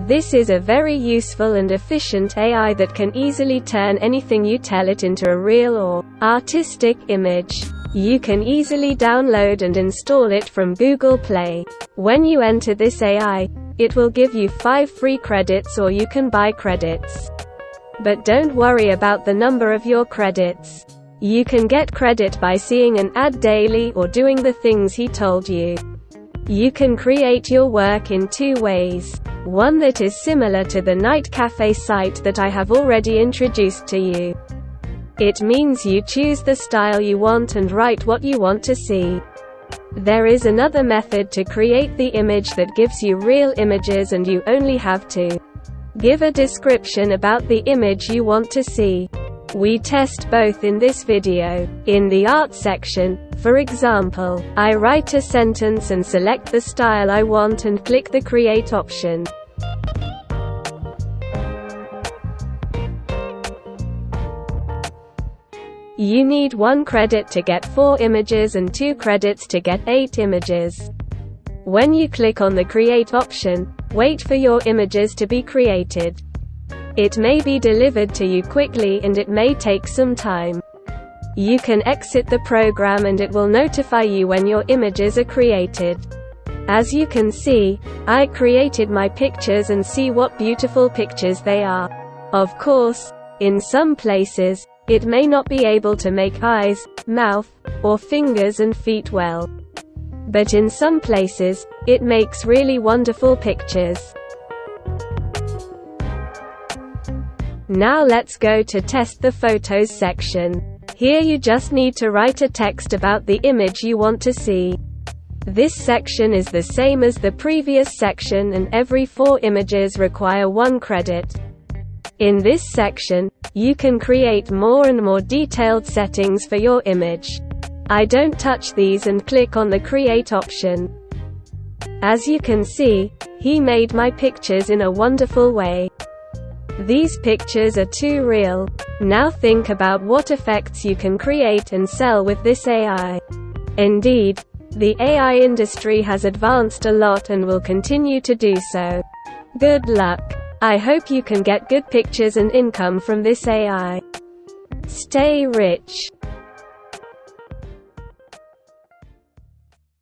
This is a very useful and efficient AI that can easily turn anything you tell it into a real or artistic image. You can easily download and install it from Google Play. When you enter this AI, it will give you 5 free credits, or you can buy credits. But don't worry about the number of your credits. You can get credit by seeing an ad daily or doing the things he told you. You can create your work in 2 ways. One that is similar to the Night Cafe site that I have already introduced to you. It means you choose the style you want and write what you want to see. There is another method to create the image that gives you real images, and you only have to give a description about the image you want to see. We test both in this video. In the art section, for example, I write a sentence and select the style I want and click the Create option. You need 1 credit to get 4 images and 2 credits to get 8 images. When you click on the Create option, wait for your images to be created. It may be delivered to you quickly, and it may take some time. You can exit the program and it will notify you when your images are created. As you can see, I created my pictures and see what beautiful pictures they are. Of course, in some places, it may not be able to make eyes, mouth, or fingers and feet well. But in some places, it makes really wonderful pictures. Now let's go to test the photos section. Here you just need to write a text about the image you want to see. This section is the same as the previous section, and every 4 images require 1 credit. In this section, you can create more and more detailed settings for your image. I don't touch these and click on the Create option. As you can see, he made my pictures in a wonderful way. These pictures are too real. Now think about what effects you can create and sell with this AI. Indeed, the AI industry has advanced a lot and will continue to do so. Good luck. I hope you can get good pictures and income from this AI. Stay rich.